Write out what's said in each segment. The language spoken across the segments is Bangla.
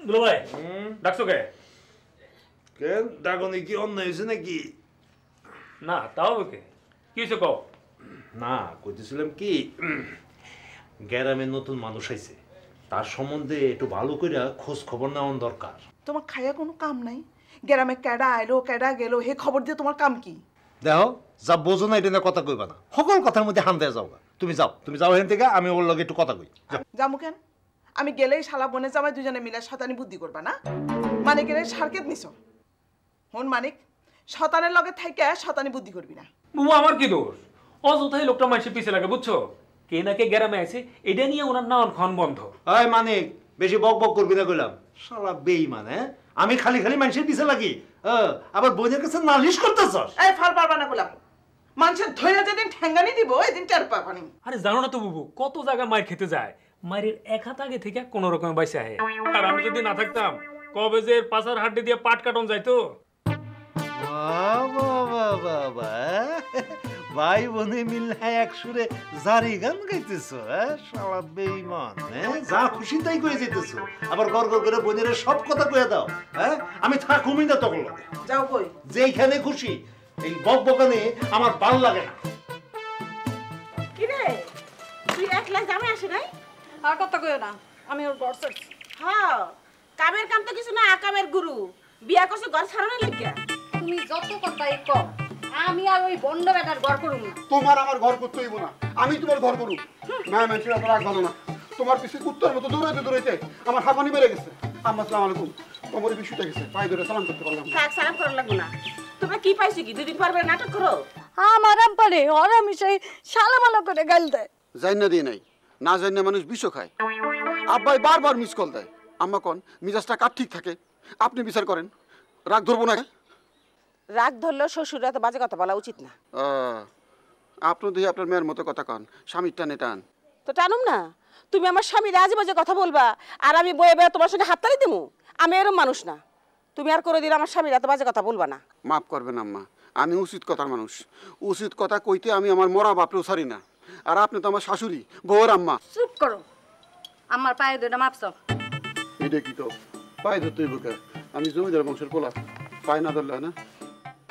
দুলো ভাই ডাকছো কে? কেন ডাকনি কি অন্যায় হয়েছে নাকি? না তাও কে কি হয়েছে কও? না কইতেছিলাম কি গ্রামে নতুন মানুষ আইছে, তার সম্বন্ধে একটু ভালো করে খোঁজ খবর নেওয়া দরকার। তোমার খাইয়া কোনো কাম নাই? গ্রামে কেডা আইলো কেডা গেল হে খবর দিয়ে তোমার কাম কি? দেখো যা বোঝো না এটা নিয়ে কথা কইবা না, সকল কথার মধ্যে হান দেয়া যাও। তুমি যাও হেন থেকে, আমি ওর লগে একটু কথা কই। যামু কেন? আমি গেলেই শালা বনে জামাই দুজনে মিলে শতানি বুদ্ধি করবা না? মানিকের সার্কেত নিছ হন মানিক, শতানের লগে থাইকা শতানি বুদ্ধি করবি না। বুবু আমার কি দোষ? অযথাই লোকটা মাইসে পিছে লাগে বুঝছো? কে না কে গ্রামে আছে এটা নিয়ে ওনার নাম খন বন্ধ। এই মানিক বেশি বক বক করবি না কইলাম, শালা বেঈমান। আমি খালি খালি মানুষের পিছে লাগি, আবার বোনের কাছে নালিশ করতেছস? এই ফাল পারবা না গোলাম, মানুষের ধৈর্য যেদিন ঠ্যাঙ্গানি দিব এদিন টের পাবানি। আরে জানো না তো বুবু কত জায়গায় মার খেতে যায়, মায়ের এক হাত আগে থেকে কোনো রকমের বাইসে আহে। আর আমি যদি না থাকতাম কবে যে পাছার হাড্ডি দিয়ে পাট কাটন যাইতো। বাবা ভাই বোনে মিলে এক সুরে জারি গান গাইতেছো, শালা বেঈমান। যা খুশি তাই কয়ে যেতেছো, আবার গড় গড় করে বোনের সব কথা কয়ে দাও। আমি থাকুমি না তখন লগে, যাও কই যেইখানে খুশি। এই বক বকানে আমার ভাল লাগে না। কি রে তুই একলা জামাই আসে নাই? আর কথা কইও না, আমি ওর ঘর ছাড়ছি। হ্যাঁ কামের কাম তো কিছু না, আকামের গুরু বিয়া করছে ঘর ছাড়ানোর লাগিয়া। তুমি যত কথাই কও, আমি আর ওই বন্ড বেটার ঘর করুম না। তোমার আমার ঘর করতে হইব না, আমি তোমার ঘর করুম। মায়া মানুষের এত রাগ ভালো না, তোমার পিছিয়ে কুত্তার মতো দৌড়াইতে আমার হাঁপানি বেড়ে গেছে। আম্মা আসসালামু আলাইকুম, কোমরে বিষুতে গেছে, পায়ে ধরে সালাম করতে পারলাম না। থাক সালাম করার লাগবো না। তোমরা কি পাইছো কি? দুদিন পর নাটক করো। আমার আম্পারে ওরা মিশাই শালামালা করে গাল দেয়। জানি না দিয়ে নাই, না জানি না মানুষ বিষও খায়। আব্বাই বারবার মিস কল দেয়। আম্মা কন মিজাজটা কার ঠিক থাকে, আপনি বিচার করেন। রাগ ধরবো না? রাগ ধরলেও শ্বশুরা তো বাজে কথা বলা উচিত না। আপনি দিয়ে আপনার মেয়ের মতো কথা কন, স্বামীর টানে টান। তো টানুম না? তুমি আমার স্বামীর আজে বাজে কথা বলবা আর আমি বয়ে বয়ে তোমার সঙ্গে হাততালি দেবো? আমি এরম মানুষ না। তুমি আর কোনোদিন আমার স্বামীর এত বাজে কথা বলবা না। মাফ করবেন আম্মা, আমি উচিত কথার মানুষ। উচিত কথা কইতে আমি আমার মরা বাপরেও ছাড়ি না। আর আপনি তো আমার শাশুড়ি, বউর আম্মা। চুপ করো, আমার পায়ে দুইটা মাপছ। এটা কি তো পায়ে ধরতেই বুকে? আমি জমিদার বংশের পোলা, পায়ে না ধরলে হয় না?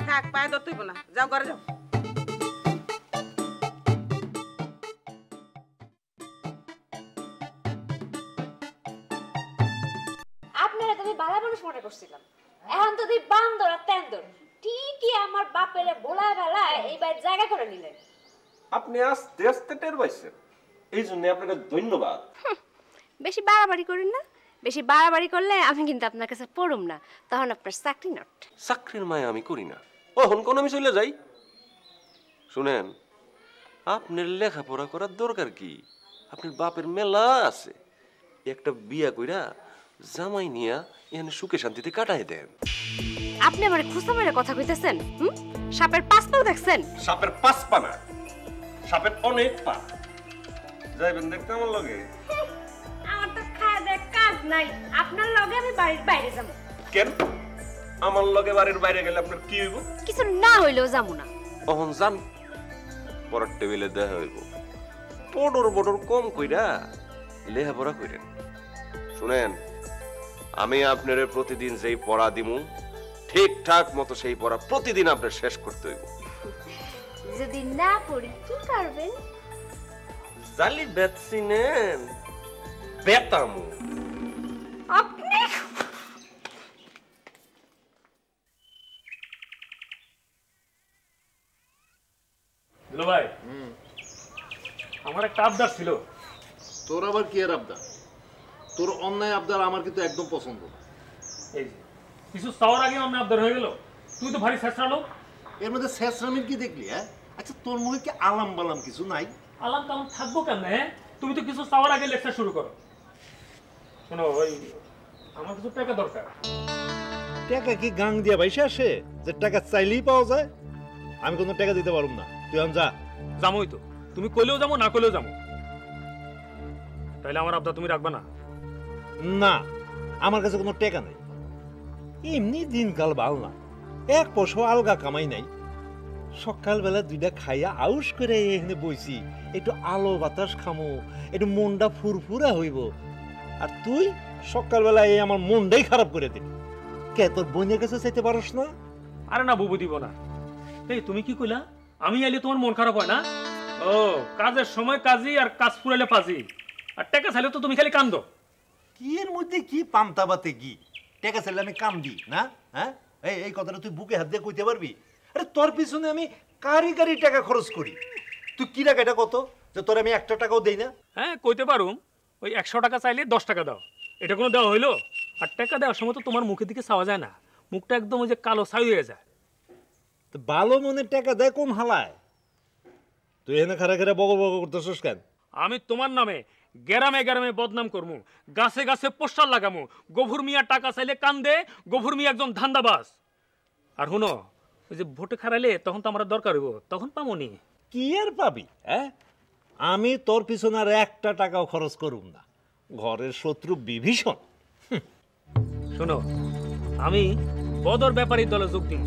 থাক পায়ে ধরতেইব না, যাও ঘরে যাও। আপনারা তুমি বালা মানুষ মনে করছিলাম, এখন তো তুই বান্দর আর তেন্দর। ঠিকই আমার বাপের বোলা বেলায় এইবার জায়গা করে নিলেন। আপনি আস্তে আস্তে টের পাইছেন, এই জন্য আপনাকে ধন্যবাদ। বেশি বাড়াবাড়ি করেন না, বেশি বাড়াবাড়ি করলে আমি কিন্তু আপনার কাছে পড়ুম না, তখন আপনার চাকরি নট। চাকরির মায়া আমি করি না, ওহন কোন আমি চলে যাই। শুনেন, আপনার লেখাপড়া করার দরকার কি? আপনার বাপের মেলা আছে, একটা বিয়া কইরা জামাই নিয়া এখানে সুখে শান্তিতে কাটাই দেন। আপনি আমার খুশা মেরে কথা কইতেছেন? সাপের পাঁচ পাও দেখছেন? সাপের পাঁচ পা না, সাপের অনেক পা। যাইবেন দেখতে আমার লগে? আমার তো খাওয়া দেয় কাজ নাই, আপনার লগে আমি বাড়ির বাইরে যাব। কেন? আমার লগে বাড়ির বাইরে গেলে আপনার কি হইব? কিছু না হইলেও যাবো না। অহন যান, পরের টেবিলে দেখা হইব। পড়র বড়র কম কইরা লেখাপড়া কইরেন। শুনেন, আমি আপনার প্রতিদিন যেই পড়া দিমু ঠিকঠাক মতো সেই পড়া প্রতিদিন আপনার শেষ করতে হইব। যদি না পড়ি কি করবেন? জালি বেচছি নেন, বেতামু। আপনি দুলো ভাই আমার একটা আবদার ছিল। তোর আবার কি এর আবদার? তোর অন্যায় আবদার আমার কিন্তু একদম পছন্দ না। এই যে কিছু চাওয়ার আগে অন্য আবদার হয়ে গেল। তুই তো ভারী শেষরা লোক, এর মধ্যে শেষরামির কি দেখলি? আচ্ছা তোর মুখে কি আলাম বালাম কিছু নাই? আলাম কালাম থাকবো কেন? তুমি তো কিছু চাওয়ার আগে লেকচার শুরু করো। শোনো, ওই আমার কিছু টাকা দরকার। টাকা কি গাং দিয়া পয়সা আসে যে টাকা চাইলেই পাওয়া যায়? আমি কোনো টাকা দিতে পারব না, তুই আম যা। যাবোই তো, তুমি কইলেও যাবো না কইলেও যাবো। তাইলে আমার আবদার তুমি রাখবা না? না, আমার কাছে কোনো টাকা নাই। এমনি দিনকাল ভালো না, এক পয়সা আলগা কামাই নাই। সকালবেলা দুইটা খাইয়া আউস করে এখানে বইছি, একটু আলো বাতাস খামো, একটু মনটা ফুরফুরা হইব। আর তুই সকালবেলা এই আমার মনটাই খারাপ করে দিবি। কে তোর বোনের কাছে চাইতে পারস না? আরে না বুবু দিব না। এই তুমি কি কইলা আমি আইলে তোমার মন খারাপ হয় না? ও কাজের সময় কাজী আর কাজ ফুরাইলে পাজি, আর টাকা চাইলে তো তুমি খালি কান্দো। কি এর মধ্যে কি পান্তাবাতে কি? টাকা চাইলে আমি কান্দি না? হ্যাঁ, এই কথাটা তুই বুকে হাত দিয়ে কইতে পারবি? আরে তোর পিছনে আমি কারি কারি টাকা খরচ করি, তুই কি টাকা এটা কত যে তোর আমি 1 টাকাও দেই না? হ্যাঁ কইতে পারুম, ওই 100 টাকা চাইলে 10 টাকা দাও, এটা কোনো দেওয়া হইলো? আর টাকা দেওয়ার সময় তো তোমার মুখের দিকে চাওয়া যায় না, মুখটা একদম ওই যে কালো ছাই হয়ে যায়। তো ভালো মনের টাকা দেয় কোন হালায়? তুই এখানে খারা খারা বগর বগর করতেছিস কেন? আমি তোমার নামে গ্রামে গ্রামে বদনাম করমু, গাছে গাছে পোস্টার লাগামু, গফুর মিয়া টাকা চাইলে কান্দে, গফুর মিয়া একজন ধান্দাবাজ। আর হুনো, ওই যে ভোটে খারাইলে তখন তো আমার দরকার হইব, তখন পামনি। কি আর পাবি? হ্যাঁ, আমি তোর পিছনে আর 1 টাকাও খরচ করুম না। ঘরের শত্রু বিভীষণ। শোনো, আমি বদর ব্যাপারী দলে যোগ দিই।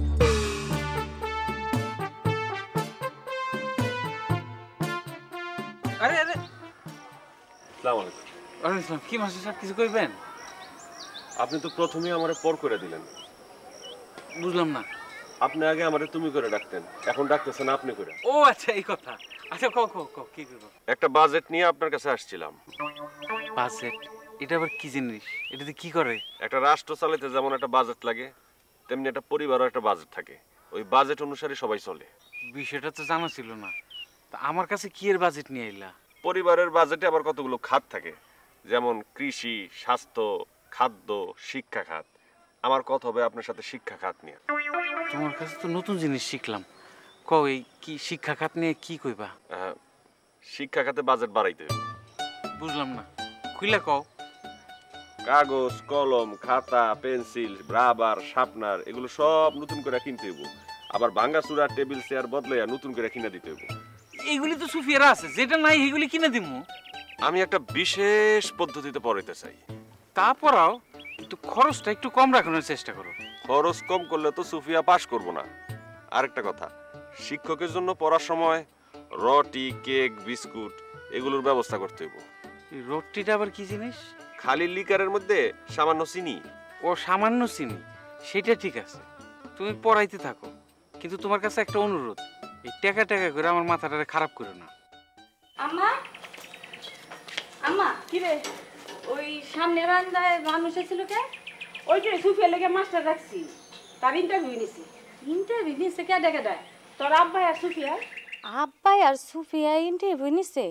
আরে আরে আসসালামু আলাইকুম। ওয়ালাইকুম আসসালাম। কি মাস্টার সাহেব কিছু কইবেন? আপনি তো প্রথমেই আমারে পর করে দিলেন। বুঝলাম না। আপনি আগে আমারে তুমি করে ডাকতেন, এখন ডাকতেছেন আপনি করে। ও আচ্ছা এই কথা। আচ্ছা কও কি করব? একটা বাজেট নিয়ে আপনার কাছে আসছিলাম। বাজেট? এটা আবার কি জিনিস? এটাতে কি করে? একটা রাষ্ট্র চালাতে যেমন একটা বাজেট লাগে, তেমনি একটা পরিবারও একটা বাজেট থাকে। ওই বাজেট অনুসারে সবাই চলে। বিষয়টা তো জানা ছিল না। তা আমার কাছে কি এর বাজেট নিয়ে আইলা? পরিবারের বাজেটে আবার কতগুলো খাত থাকে, যেমন কৃষি, স্বাস্থ্য, খাদ্য, শিক্ষা খাত। আমার কথা হবে আপনার সাথে শিক্ষা খাত নিয়ে। তোমার কাছে তো নতুন জিনিস শিখলাম। কও এই কি শিক্ষা খাত নিয়ে কি কইবা? শিক্ষা খাতে বাজেট বাড়াইতে হবে। বুঝলাম না, খুইলা কও। কাগজ, কলম, খাতা, পেন্সিল, রাবার, শার্পনার এগুলো সব নতুন করে কিনতে হইব। আবার ভাঙাচুরা টেবিল চেয়ার বদলাইয়া নতুন করে কিনে দিতে হইব। এইগুলি তো সুফিয়ারা আছে, যেটা নাই এগুলি কিনে দিমু। আমি একটা বিশেষ পদ্ধতিতে পড়াইতে চাই। তারপরও একটু খরচটা একটু কম রাখানোর চেষ্টা করো। খরচ কম করলে তো সুফিয়া পাস করব না। আরেকটা কথা, শিক্ষকের জন্য পড়ার সময় রটি, কেক, বিস্কুট এগুলোর ব্যবস্থা করতে হইব। এই রুটিটা আবার কি জিনিস? খালি লিকারের মধ্যে সামান্য চিনি। ও সামান্য চিনি, সেটা ঠিক আছে, তুমি পড়াইতে থাকো। কিন্তু তোমার কাছে একটা অনুরোধ, এই টাকা করে আমার মাথাটা খারাপ করো না। আম্মা আম্মা কি রে? ওই সামনে বারান্দায় মানুষ এসেছিল কে? ওই যে সুফিয়া লেগে মাস্টার রাখছি, তার ইন্টারভিউ নিছি। ইন্টারভিউ নিচ্ছে কেডা কেডা? তোর আব্বাই আর সুফিয়া। আব্বাই আর সুফিয়া ইন্টারভিউ নিছে?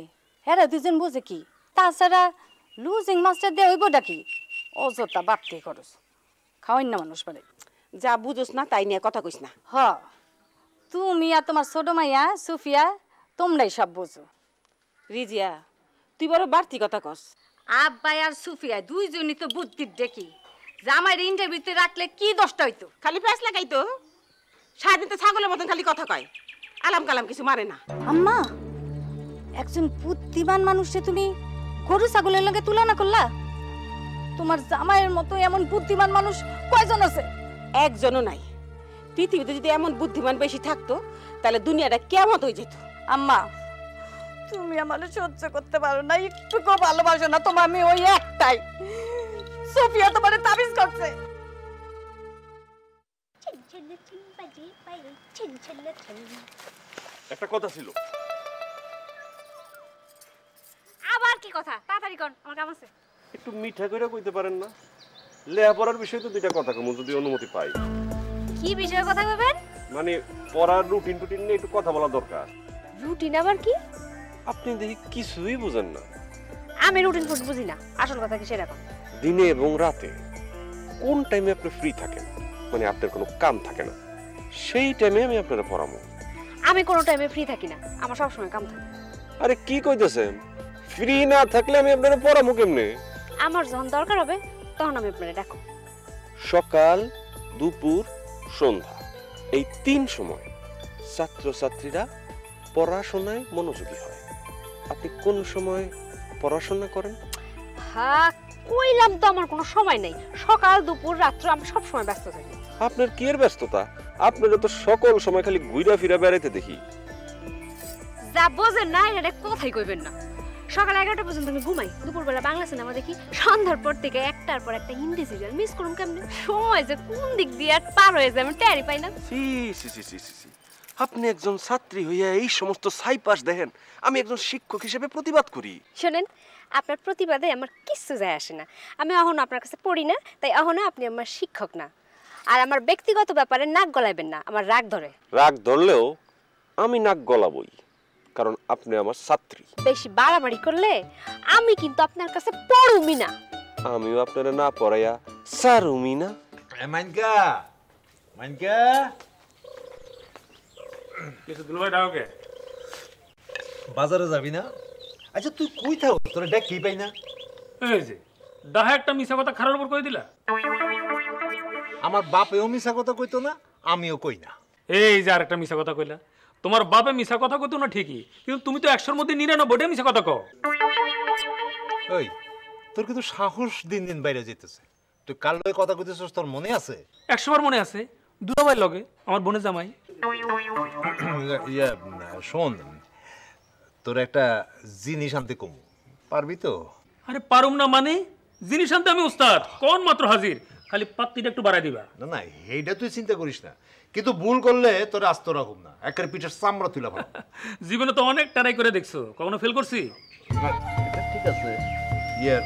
হ্যাঁ দুজন বোঝে কি? তাছাড়া লুজিং মাস্টার দিয়ে হইব ডাকি? অযথা বাড়তে খরচ, খাওয়াই না মানুষ পারে। যা বুঝোস না তাই নিয়ে কথা কইস না। হ, তুমি আর তোমার ছোট মাইয়া সুফিয়া তোমরাই সব বোঝো। রিজিয়া, তুই বড় বাড়তি কথা কস। আব্বাই আর সুফিয়া দুইজনই তো বুদ্ধির দেখি। জামাইয়ের ইন্টারভিউতে রাখলে কি দশটা হইতো? খালি প্যাঁচ লাগাই তো, সারাদিন তো ছাগলের মতন খালি কথা কয়, আলাম কালাম কিছু মারে না। আম্মা, একজন বুদ্ধিমান মানুষে তুমি গরু ছাগলের লগে তুলনা করলা? তোমার জামাইয়ের মতো এমন বুদ্ধিমান মানুষ কয়জন আছে? একজনও নাই। পৃথিবীতে যদি এমন বুদ্ধিমান বেশি থাকতো তাহলে দুনিয়াটা কেমন হয়ে যেত। আম্মা, তুমি আমাকে সহ্য করতে পারো না, একটুকু ভালোবাসো না তোমার? আমি ওই একটাই, সোফিয়া তোমারে তাবিজ করছে। একটা কথা ছিল। আবার কি কথা? তাড়াতাড়ি কর, আমার কাম আছে। একটু মিঠা করে কইতে পারেন না? লেখাপড়ার বিষয়ে তো 2টা কথা কম, যদি অনুমতি পাই। কি বিষয়ে কথা কইবেন? মানে পড়ার রুটিন নিয়ে একটু কথা বলা দরকার। রুটিন আবার কি? আপনি দেখি কিছুই বুঝেন না। আমি রুটিন ফুট বুঝি না, আসল কথা কি সেরকম। দিনে এবং রাতে কোন টাইমে আপনি ফ্রি থাকেন, মানে আপনার কোনো কাম থাকে না, সেই টাইমে আমি আপনারা পড়াবো। আমি কোনো টাইমে ফ্রি থাকি না, আমার সব সময় কাম থাকে। আরে কি কইতেছেন? ফ্রি না থাকলে আমি আপনারা পড়াবো কেমনে? আমার যখন দরকার হবে তখন আমি আপনারা ডাকো। সকাল, দুপুর, সন্ধ্যা এই 3 সময় ছাত্রছাত্রীরা পড়াশোনায় মনোযোগী হয়। আপনি কোন সময় পড়াশোনা করেন? হ্যাঁ কইলাম তো, আমার কোনো সময় নেই। সকাল, দুপুর, রাত্র আমি সব সময় ব্যস্ত থাকি। আপনার কি এর ব্যস্ততা? আপনারা তো সকল সময় খালি ঘুরা ফিরা বেড়াইতে দেখি। যা বোঝেন না এটা কথাই কইবেন না। সকাল 11টা পর্যন্ত আমি ঘুমাই, দুপুরবেলা বাংলা সিনেমা দেখি, সন্ধ্যার পর থেকে একটার পর একটা হিন্দি সিরিয়াল মিস করুম কেমনে? সময় যে কোন দিক দিয়ে আর পার হয়ে যায় আমি টেরই পাই না। সি সি সি সি সি, আপনি একজন ছাত্রী হইয়া এই সমস্ত সাইপাস দেখেন, আমি একজন শিক্ষক হিসেবে প্রতিবাদ করি। শোনেন, আপনার প্রতিবাদে আমার কিচ্ছু যায় আসে না। আমি এখনো আপনার কাছে পড়ি না, তাই এখনো আপনি আমার শিক্ষক না। আর আমার ব্যক্তিগত ব্যাপারে নাক গলাইবেন না, আমার রাগ ধরে। রাগ ধরলেও আমি নাক গলাবই, কারণ আপনি আমার ছাত্রী। বেশি বাড়াবাড়ি করলে আমি কিন্তু আপনার কাছে পড়ুমি না। আমিও আপনারা না পড়াইয়া সারুমি না। মাইনকা মাইনকা, কিছু দুলভাই ডাকে বাজারে যাবি না? আচ্ছা তুই কই থাক, তোর ডাক কি পাই না? এই যে দাহা একটা মিছা কথা খারার উপর কই দিলা। আমার বাপেও মিছা কথা কইতো না, আমিও কই না। এই যে আরেকটা মিছা কথা কইলা। তোমার বাপে মিছা কথা কইতো না ঠিকই, কিন্তু তুমি তো 100-র মধ্যে 99টা মিছা কথা কও। ওই তোর কিন্তু সাহস দিন দিন বাইরে যেতেছে। তুই কাল লগে কথা কইতেছস, তোর মনে আছে? 100 বার মনে আছে। দুলাভাই লগে আমার বোনের জামাই। ইয়া শোন, তোর একটা জিনিস আনতে কম, পারবি তো? আরে পারুম না মানে? জিনিস আনতে আমি উস্তাদ, কোন মাত্র হাজির, খালি পাত্তিটা একটু বাড়াই দিবা। না না, এইটা তুই চিন্তা করিস না, কিন্তু ভুল করলে তোর আস্ত রাখুম না, একের পিঠের চামড়া তুলে ভালো। জীবনে তো অনেক ট্রাই করে দেখছো, কখনো ফেল করছি? ঠিক আছে ইয়ার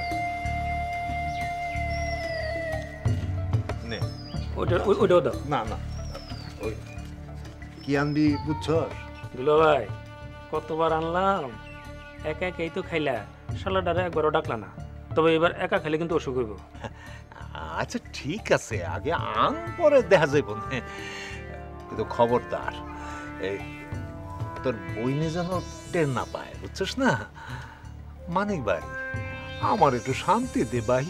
নে, ওইটাও দাও। না না, ওই কি আনবি বুঝছস? দুলাভাই কতবার আনলাম, একা একাই তো খাইলা, শালাডারে একবারও ডাকলা না। তবে এবার একা খাইলে কিন্তু অসুখ হইব। আচ্ছা ঠিক আছে, আগে আন পরে দেখা যাইব, কিন্তু খবরদার এই তোর বইনে যেন টের না পায়, বুঝছস না? মানিক ভাই, আমার একটু শান্তি দে ভাই,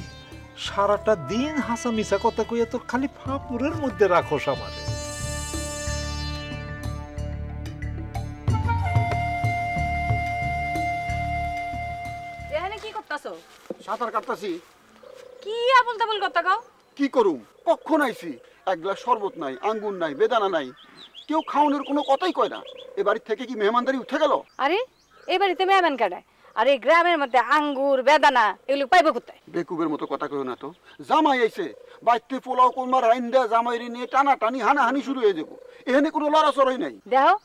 সারাটা দিন হাসা মিশা কথা কইয়া তো খালি ফাপুরের মধ্যে রাখোস আমারে। এখানে কি করতাছো? সাঁতার কাটতাছি। কি আবল তাবল কথা কও? কি করুম, কখন আইছি, এক গ্লাস শরবত নাই, আঙ্গুর নাই, বেদানা নাই, কেউ খাওয়ানোর কোনো কথাই কয় না। এ বাড়ির থেকে কি মেহমানদারি উঠে গেল? আরে এই বাড়িতে মেহমান কাটায়, আর এই গ্রামের মধ্যে আঙ্গুর বেদানা এগুলো পাইবো কোথায়? বেকুবের মতো কথা কইও না তো। জামাই আইছে, বাইতে পোলাও কোরমা রাইন্দা জামাইরে নিয়ে টানাটানি হানাহানি শুরু হয়ে যাবো। এখানে কোনো লড়াচড়াই নাই। দেখো,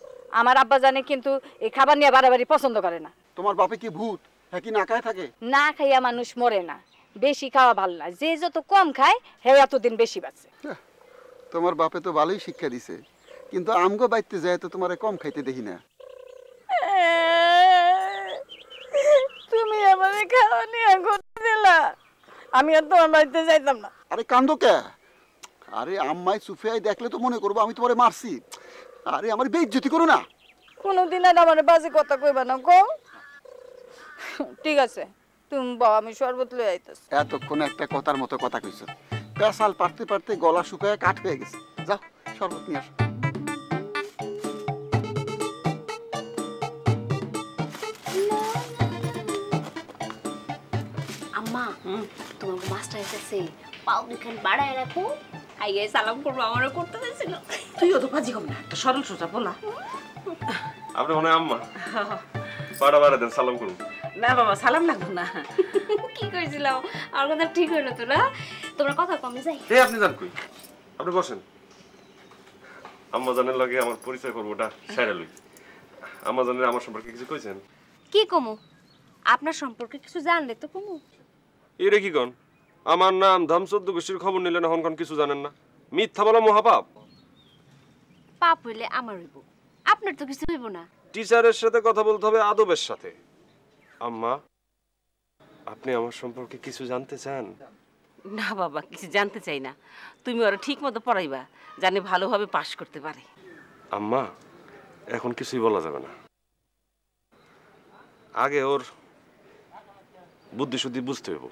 আমার আব্বা জানে কিন্তু এই খাবার নিয়ে বাড়াবাড়ি পছন্দ করে না। তোমার বাপে কি ভূত? হ্যাঁ কি না খায় থাকে? না খাইয়া মানুষ মরে না, বেশি খাওয়া ভালো না। যে যত কম খায় হে এতদিন বেশি বাঁচে। তোমার বাপে তো ভালোই শিক্ষা দিছে, কিন্তু আমগো বাইতে যায় তো তোমারে কম খাইতে দেখি না। তুমি আমারে খাওয়া নিয়ে ঘুরতে দিলা, আমি আর তোমার বাড়িতে যাইতাম না। আরে কান্দো কে? আরে আম্মাই সুফিয়াই দেখলে তো মনে করবো আমি তোমারে মারছি। আরে আমার বেইজ্জতি করো না। কোনোদিন আর আমার বাজে কথা কইবা না গো। ঠিক আছে, তুমি বাবা, আমি শরবত লই আইতাছি। এতক্ষণ একটা কথার মতো কথা কইছো, পেশাল পারতে পারতে গলা শুকায় কাঠ হয়ে গেছে। যাও শরবত নিয়ে আসো। আম্মা, তোমার মাস্টার এসেছে, পাও দুখান বাড়ায় রাখো, আইয়ে সালাম করবো, আমারও করতে দিয়েছিল। তুইও তো পাজি কম না, তো সরল সোজা বলা। আপনি মনে হয় আম্মা পাড়া বাড়া দেন, সালাম করুন। না বাবা, সালাম লাগবো না। কি কইছিলাম, আর কথা ঠিক হইলো তো না? তোমার কথা কমে যাই। এই আপনি যান কই? আপনি বসেন। আম্মা জানের লগে আমার পরিচয় করবোটা সাইরা লই। আম্মা জানের আমার সম্পর্কে কিছু কইছেন? কি কমু? আপনার সম্পর্কে কিছু জানলে তো কমু। এরে কি কোন? আমার নাম ধাম 14 গোষ্ঠীর খবর নিলেন, এখন কোন কিছু জানেন না? মিথ্যা বলা মহাপাপ। পাপ হইলে আমার হইব, আপনার তো কিছু হইব না। টিচারের সাথে কথা বলতে হবে আদবের সাথে। আম্মা, আপনি আমার সম্পর্কে কিছু জানতে চান? না বাবা, কিছু জানতে চাই না। তুমি ওরা ঠিক মতো পড়াইবা, জানি ভালোভাবে পাশ করতে পারে। আম্মা, এখন কিছুই বলা যাবে না। আগে ওর বুদ্ধি শুদ্ধি বুঝতে হইব,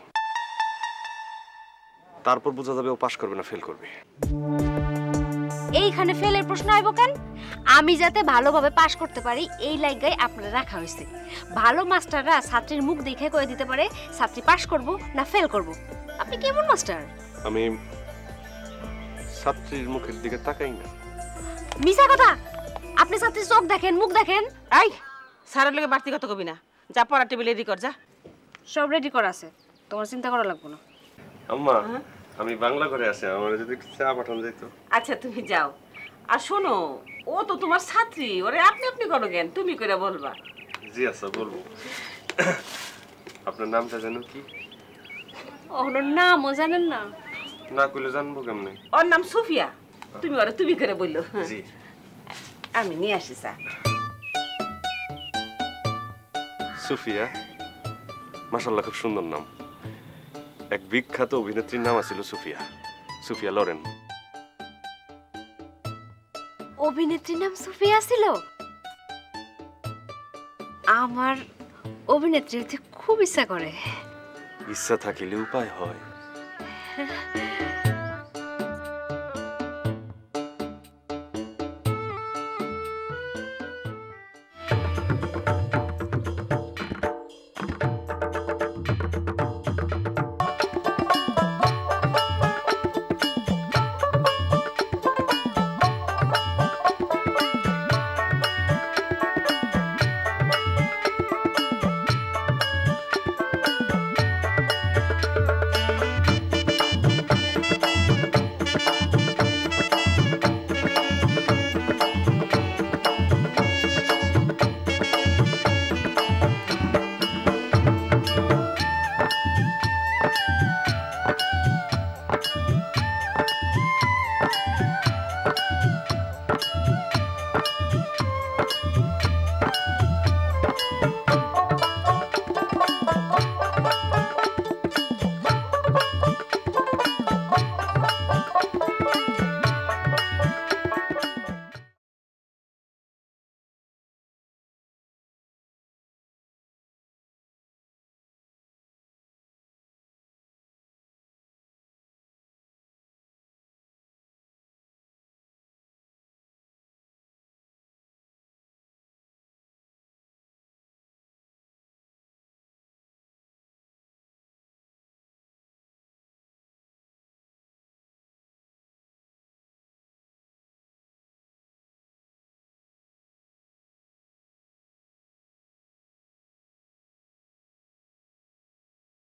তারপর বোঝা যাবে ও পাশ করবে না ফেল করবে। এইখানে ফেলের প্রশ্ন আইব কেন? আমি যাতে ভালোভাবে পাশ করতে পারি এই লাইগায় আপনারা রাখা হয়েছে। ভালো মাস্টাররা ছাত্রীর মুখ দেখে কয়ে দিতে পারে ছাত্রী পাশ করব না ফেল করব। আপনি কেমন মাস্টার? আমি ছাত্রীর মুখের দিকে তাকাই না। মিছা কথা! আপনি ছাত্রীর চোখ দেখেন, মুখ দেখেন। এই সারার লগে বাড়তি কথা কবি না। যা পড়া টেবিল রেডি কর যা। সব রেডি করা আছে, তোমার চিন্তা করা লাগবে না। আম্মা আমি বাংলা করে আছি, আমার যদি একটু চা পাঠানো যেত। আচ্ছা তুমি যাও। আর শোনো, ও তো তোমার ছাত্রী, ওরে আপনি আপনি করো কেন, তুমি করে বলবা। জি আচ্ছা বলবো। আপনার নামটা জানো কি? ওর নামও জানেন না? না কইলে জানবো কেমনে? ওর নাম সুফিয়া, তুমি ওরে তুমি করে বললো। জি আমি নিয়ে আসি চা। সুফিয়া, মাশাআল্লাহ খুব সুন্দর নাম। এক বিখ্যাত অভিনেত্রীর নাম ছিল সুফিয়া, সুফিয়া লরেন। অভিনেত্রীর নাম সুফিয়া ছিল? আমার অভিনেত্রী হতে খুব ইচ্ছা করে। ইচ্ছা থাকিলে উপায় হয়।